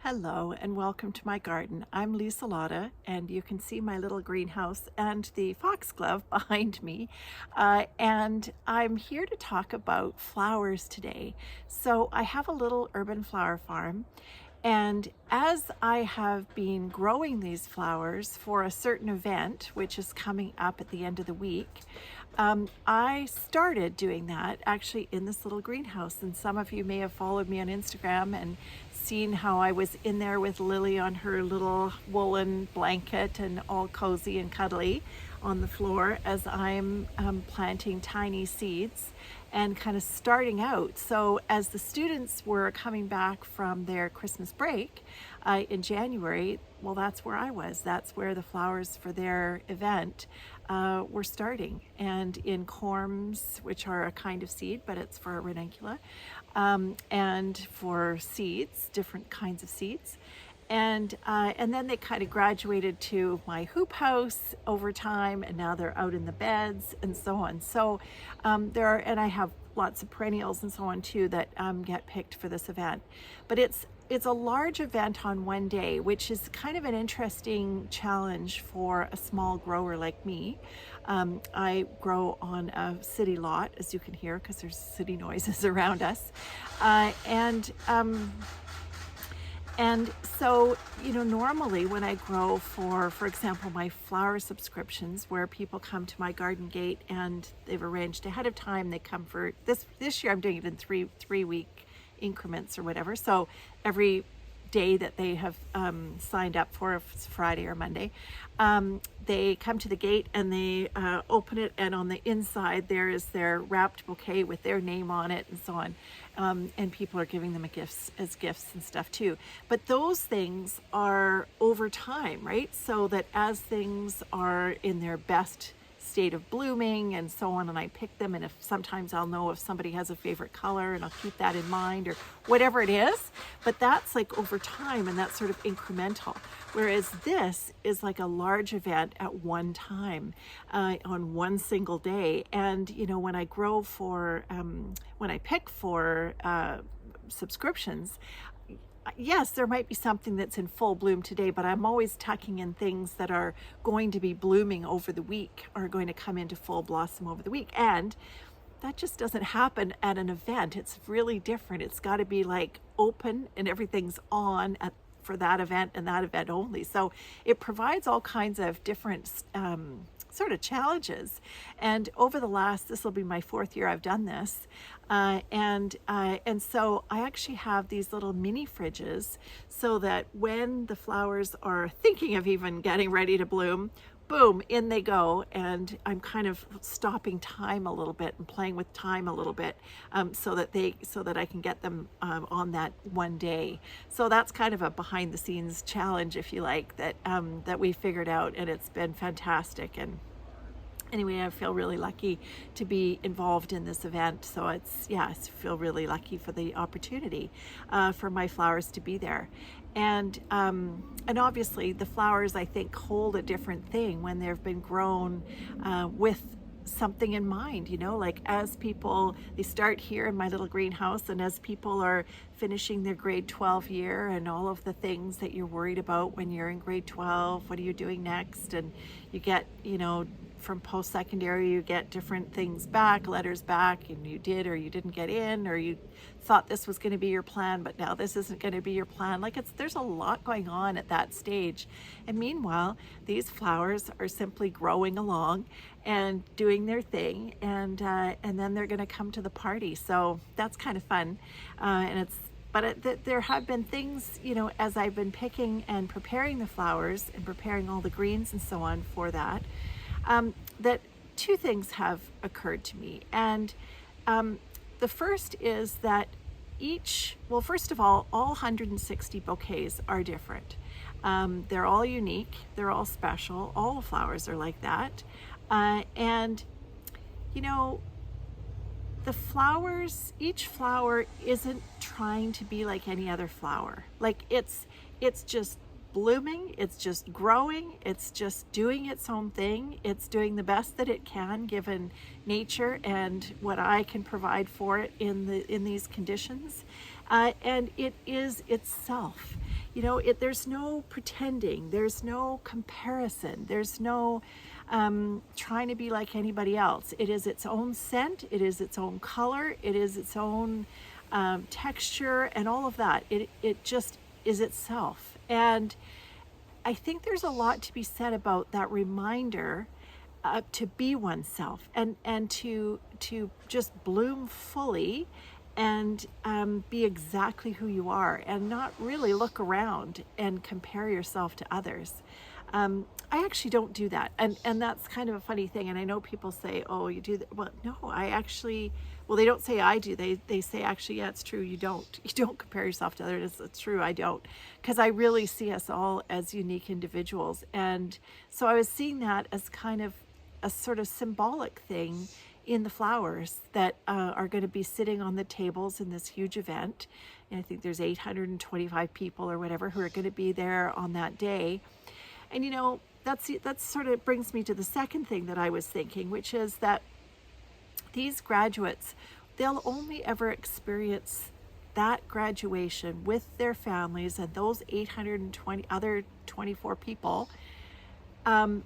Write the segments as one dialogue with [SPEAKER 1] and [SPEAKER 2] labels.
[SPEAKER 1] Hello and welcome to my garden. I'm Lise-Lotte, and you can see my little greenhouse and the foxglove behind me. And I'm here to talk about flowers today. So I have a little urban flower farm, and as I have been growing these flowers for a certain event, which is coming up at the end of the week, I started doing that actually in this little greenhouse. And some of you may have followed me on Instagram and seen how I was in there with Lily on her little woolen blanket and all cozy and cuddly on the floor as I'm planting tiny seeds and kind of starting out. So as the students were coming back from their Christmas break in January, well, that's where I was. That's where the flowers for their event were starting. And in corms, which are a kind of seed, but it's for a ranuncula, and for seeds, different kinds of seeds. And then they kind of graduated to my hoop house over time, and now they're out in the beds and so on. So and I have lots of perennials and so on too that get picked for this event. But it's a large event on one day, which is kind of an interesting challenge for a small grower like me. I grow on a city lot, as you can hear, because there's city noises around us. And so, normally when I grow for example, my flower subscriptions, where people come to my garden gate and they've arranged ahead of time, they come for this year I'm doing it in three week increments or whatever. So every day that they have signed up for, if it's Friday or Monday, they come to the gate and they open it, and on the inside there is their wrapped bouquet with their name on it and so on. And people are giving them gifts and stuff too. But those things are over time, right? So that as things are in their best state of blooming and so on, and I pick them, and if sometimes I'll know if somebody has a favorite color and I'll keep that in mind or whatever it is, but that's like over time, and that's sort of incremental. Whereas this is like a large event at one time, on one single day. And when I grow for when I pick for subscriptions, yes, there might be something that's in full bloom today, but I'm always tucking in things that are going to be blooming over the week, are going to come into full blossom over the week. And that just doesn't happen at an event. It's really different. It's got to be like open and everything's on for that event and that event only. So it provides all kinds of different sort of challenges. And over this will be my 4th year I've done this. And so I actually have these little mini fridges so that when the flowers are thinking of even getting ready to bloom, boom, in they go. And I'm kind of stopping time a little bit and playing with time a little bit, so that I can get them on that one day. So that's kind of a behind the scenes challenge, if you like, that we figured out, and it's been fantastic. And anyway, I feel really lucky to be involved in this event. So I feel really lucky for the opportunity for my flowers to be there. And obviously the flowers, I think, hold a different thing when they've been grown with something in mind, like as they start here in my little greenhouse, and as people are finishing their grade 12 year and all of the things that you're worried about when you're in grade 12, what are you doing next? And you get, from post-secondary, you get different things back, letters back, and you did or you didn't get in, or you thought this was going to be your plan, but now this isn't going to be your plan. There's a lot going on at that stage. And meanwhile, these flowers are simply growing along and doing their thing, and then they're going to come to the party. So that's kind of fun. There have been things, as I've been picking and preparing the flowers and preparing all the greens and so on for that, that two things have occurred to me. And the first is that first of all 160 bouquets are different. They're all unique, they're all special, all the flowers are like that. And the flowers, each flower isn't trying to be like any other flower. Like it's just blooming, it's just growing, it's just doing its own thing. It's doing the best that it can given nature and what I can provide for it in these conditions. And it is itself. There's no pretending, there's no comparison, there's no trying to be like anybody else. It is its own scent, it is its own color, it is its own texture, and all of that. It just is itself. And I think there's a lot to be said about that reminder to be oneself, and to just bloom fully, and be exactly who you are, and not really look around and compare yourself to others. I actually don't do that, and that's kind of a funny thing. And I know people say, "Oh, you do that." Well, no, I actually. Well, they don't say I do. They say, actually, yeah, it's true. You don't compare yourself to others. It's true. I don't, because I really see us all as unique individuals. And so I was seeing that as kind of a sort of symbolic thing in the flowers that are going to be sitting on the tables in this huge event. And I think there's 825 people or whatever who are going to be there on that day. And that's sort of brings me to the second thing that I was thinking, which is that these graduates, they'll only ever experience that graduation with their families and those 820 other 24 people in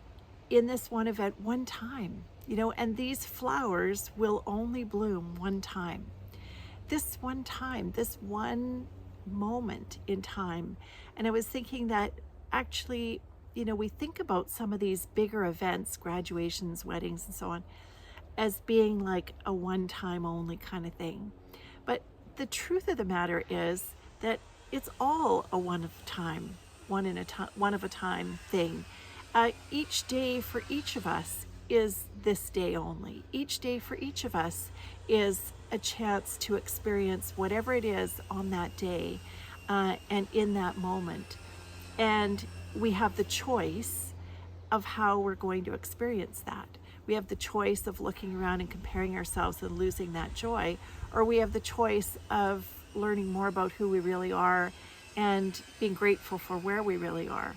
[SPEAKER 1] this one event one time, and these flowers will only bloom one time. This one time, this one moment in time. And I was thinking that actually, we think about some of these bigger events, graduations, weddings, and so on, as being like a one-time only kind of thing. But the truth of the matter is that it's all a one of a time thing. Each day for each of us is this day only. Each day for each of us is a chance to experience whatever it is on that day, and in that moment. And we have the choice of how we're going to experience that. We have the choice of looking around and comparing ourselves and losing that joy, or we have the choice of learning more about who we really are and being grateful for where we really are,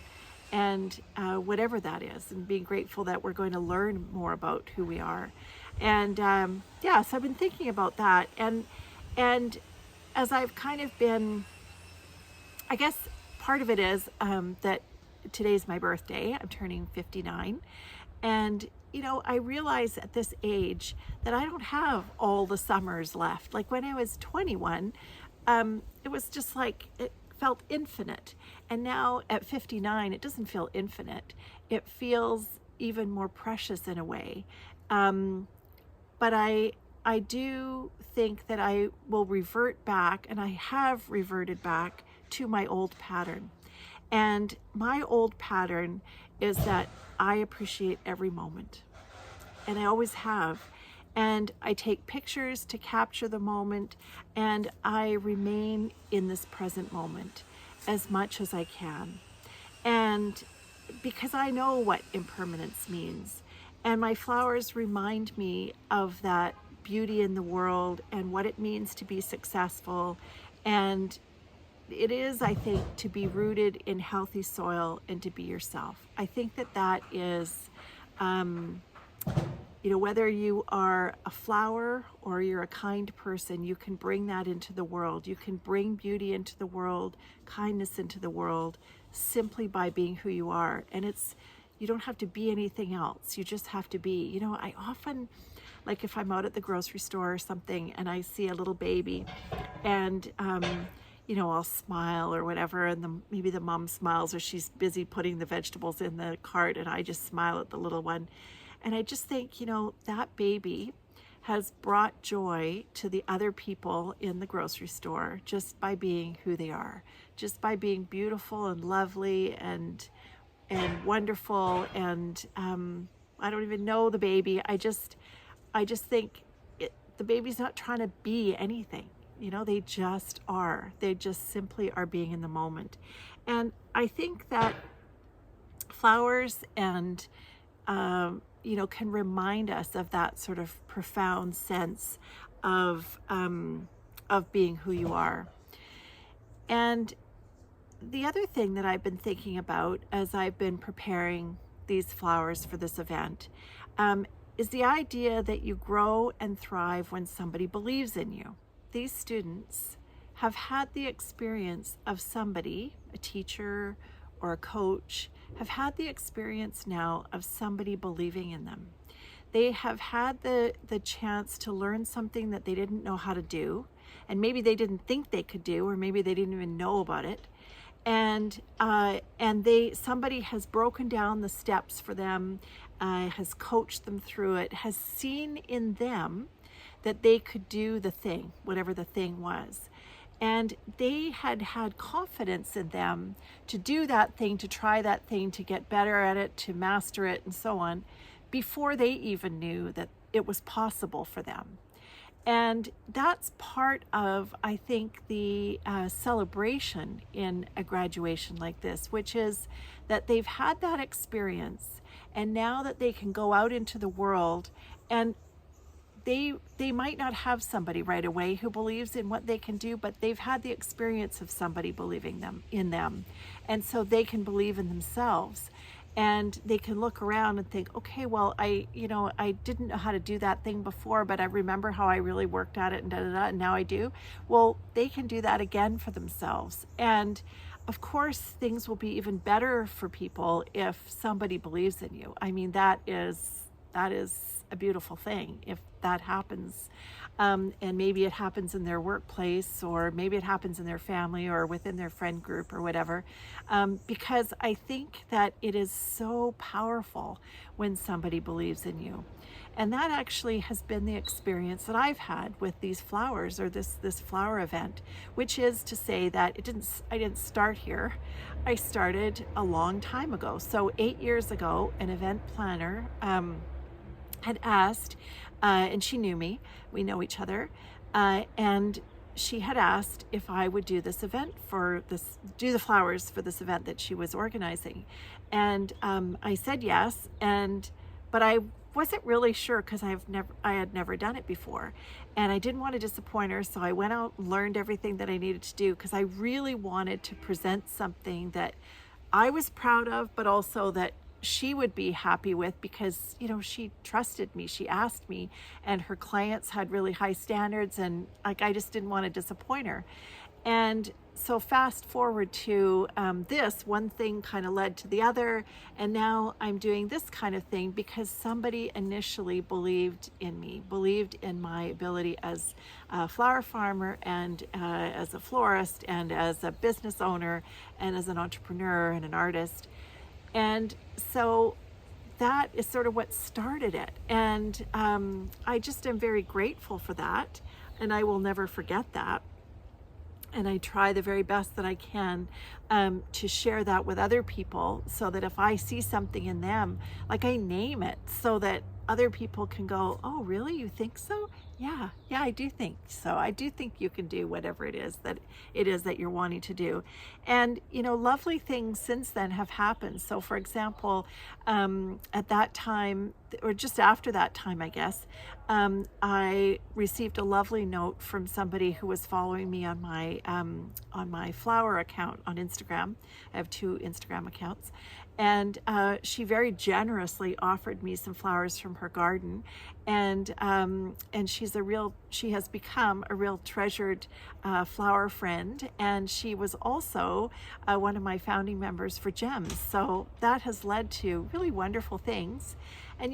[SPEAKER 1] and whatever that is, and being grateful that we're going to learn more about who we are. And so I've been thinking about that, and as I've kind of been, I guess part of it is that today's my birthday. I'm turning 59, and I realize at this age that I don't have all the summers left. Like when I was 21, it was just like, it felt infinite. And now at 59, it doesn't feel infinite. It feels even more precious in a way. But I do think that I will revert back, and I have reverted back to my old pattern. And my old pattern is that I appreciate every moment, and I always have. And I take pictures to capture the moment, and I remain in this present moment as much as I can. And because I know what impermanence means, and my flowers remind me of that beauty in the world and what it means to be successful. And it is, I think, to be rooted in healthy soil and to be yourself. I think that is, whether you are a flower or you're a kind person, you can bring that into the world. You can bring beauty into the world, kindness into the world, simply by being who you are. And you don't have to be anything else. You just have to be. I often, like if I'm out at the grocery store or something and I see a little baby, and I'll smile or whatever, and maybe the mom smiles, or she's busy putting the vegetables in the cart, and I just smile at the little one. And I just think, that baby has brought joy to the other people in the grocery store just by being who they are, just by being beautiful and lovely and wonderful. And I don't even know the baby. I just think the baby's not trying to be anything. They just are. They just simply are being in the moment. And I think that flowers and can remind us of that sort of profound sense of being who you are. And the other thing that I've been thinking about as I've been preparing these flowers for this event is the idea that you grow and thrive when somebody believes in you. These students have had the experience of somebody, a teacher or a coach, have had the experience now of somebody believing in them. They have had the chance to learn something that they didn't know how to do, and maybe they didn't think they could do, or maybe they didn't even know about it. And somebody has broken down the steps for them, has coached them through it, has seen in them that they could do the thing, whatever the thing was. And they had had confidence in them to do that thing, to try that thing, to get better at it, to master it, and so on, before they even knew that it was possible for them. And that's part of, I think, the celebration in a graduation like this, which is that they've had that experience, and now that they can go out into the world, and they might not have somebody right away who believes in what they can do, but they've had the experience of somebody believing in them, and so they can believe in themselves. And they can look around and think, okay, well, I didn't know how to do that thing before, but I remember how I really worked at it, and and now I do. Well, they can do that again for themselves. And of course, things will be even better for people if somebody believes in you. I mean, that is a beautiful thing if that happens. And maybe it happens in their workplace, or maybe it happens in their family or within their friend group or whatever. Because I think that it is so powerful when somebody believes in you. And that actually has been the experience that I've had with these flowers, or this flower event, which is to say that I didn't start here. I started a long time ago. So 8 years ago, an event planner had asked, and she knew me, we know each other, and she had asked if I would do this event do the flowers for this event that she was organizing. And I said yes, but I wasn't really sure, because I had never done it before, and I didn't want to disappoint her. So I went out and learned everything that I needed to do, because I really wanted to present something that I was proud of, but also that she would be happy with, because she trusted me, she asked me, and her clients had really high standards, and I just didn't want to disappoint her. And so fast forward to this one thing kind of led to the other, and now I'm doing this kind of thing because somebody initially believed in me, believed in my ability as a flower farmer, and as a florist, and as a business owner, and as an entrepreneur and an artist. And so that is sort of what started it. And I just am very grateful for that. And I will never forget that. And I try the very best that I can to share that with other people, so that if I see something in them, I name it, so that other people can go, oh, really? You think so? Yeah, I do think so. I do think you can do whatever it is that you're wanting to do. And, lovely things since then have happened. So, for example, at that time, or just after that time, I guess, I received a lovely note from somebody who was following me on my flower account on Instagram. I have 2 Instagram accounts. And she very generously offered me some flowers from her garden, and she has become a real treasured flower friend, and she was also one of my founding members for GEMS. So that has led to really wonderful things. And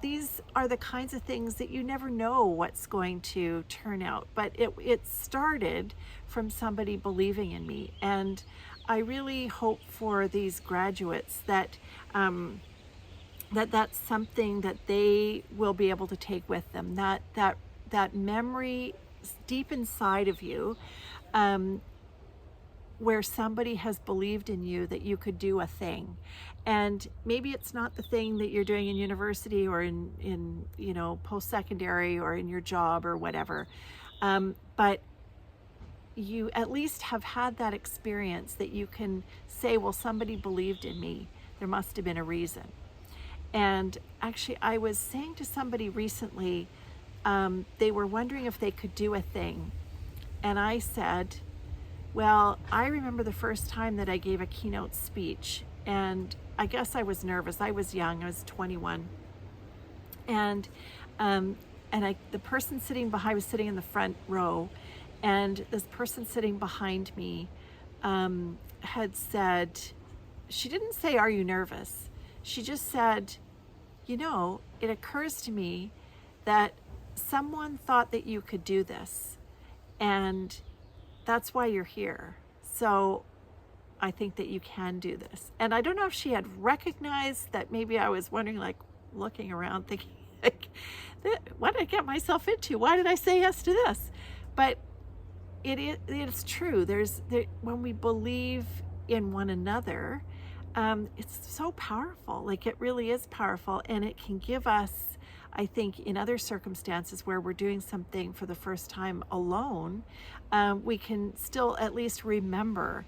[SPEAKER 1] these are the kinds of things that you never know what's going to turn out, but it started from somebody believing in me. And I really hope for these graduates that that's something that they will be able to take with them, that memory deep inside of you, where somebody has believed in you that you could do a thing. And maybe it's not the thing that you're doing in university, or in post-secondary, or in your job, or whatever, but you at least have had that experience that you can say, well, somebody believed in me. There must have been a reason. And actually, I was saying to somebody recently, they were wondering if they could do a thing. And I said, well, I remember the first time that I gave a keynote speech, and I guess I was nervous. I was young, I was 21. And the person sitting behind was sitting in the front row, And this person sitting behind me had said, she didn't say, "Are you nervous?" She just said, it occurs to me that someone thought that you could do this, and that's why you're here. So I think that you can do this. And I don't know if she had recognized that maybe I was wondering, like looking around thinking, like, what did I get myself into? Why did I say yes to this? But it's true. When we believe in one another, it's so powerful. Like, it really is powerful, and it can give us, I think, in other circumstances where we're doing something for the first time alone, we can still at least remember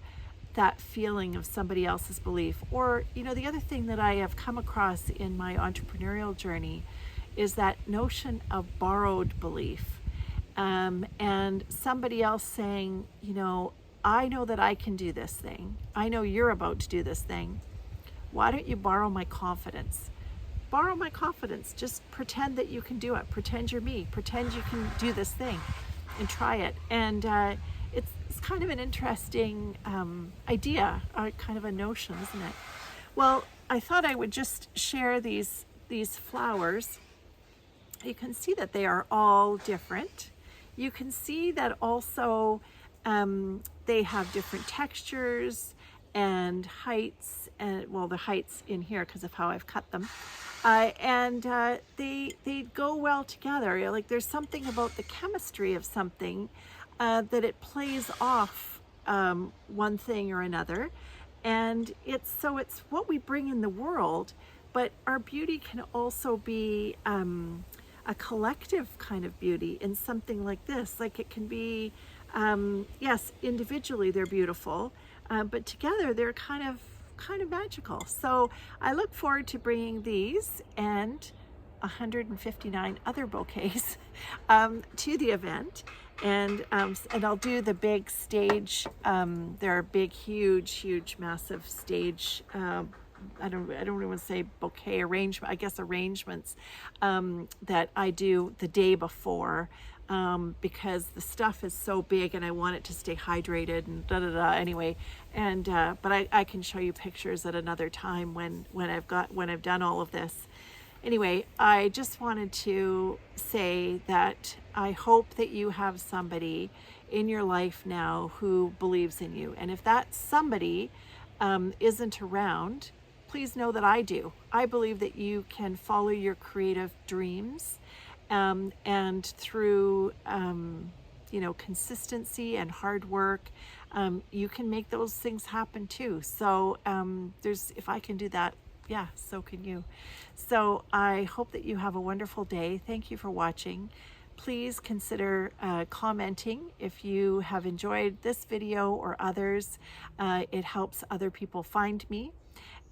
[SPEAKER 1] that feeling of somebody else's belief. Or, the other thing that I have come across in my entrepreneurial journey is that notion of borrowed belief. And somebody else saying, I know that I can do this thing. I know you're about to do this thing. Why don't you borrow my confidence? Borrow my confidence. Just pretend that you can do it. Pretend you're me. Pretend you can do this thing and try it. And it's kind of an interesting idea, kind of a notion, isn't it? Well, I thought I would just share these flowers. You can see that they are all different. You can see that also they have different textures and heights, and the heights in here because of how I've cut them, and they go well together. Like, there's something about the chemistry of something that it plays off one thing or another, and it's what we bring in the world. But our beauty can also be a collective kind of beauty in something like this. Like, it can be, yes, individually they're beautiful, but together they're kind of magical. So I look forward to bringing these and 159 other bouquets to the event, and I'll do the big stage. There are big, huge, massive stage. I don't even want to say bouquet arrangement. I guess arrangements that I do the day before, because the stuff is so big and I want it to stay hydrated and anyway. And but I can show you pictures at another time when I've done all of this. Anyway, I just wanted to say that I hope that you have somebody in your life now who believes in you. And if that somebody isn't around, please know that I do. I believe that you can follow your creative dreams, and through consistency and hard work, you can make those things happen too. So if I can do that, yeah, so can you. So I hope that you have a wonderful day. Thank you for watching. Please consider commenting if you have enjoyed this video or others. It helps other people find me.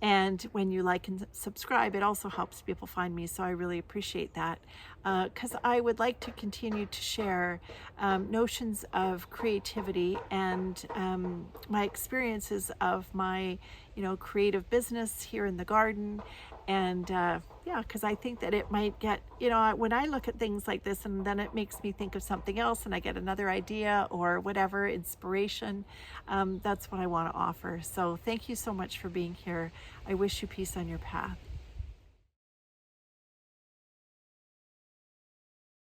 [SPEAKER 1] And when you like and subscribe, it also helps people find me. So I really appreciate that, because I would like to continue to share notions of creativity and my experiences of my, creative business here in the garden. And yeah, because I think that it might get, when I look at things like this and then it makes me think of something else and I get another idea or whatever, inspiration, that's what I want to offer. So thank you so much for being here. I wish you peace on your path.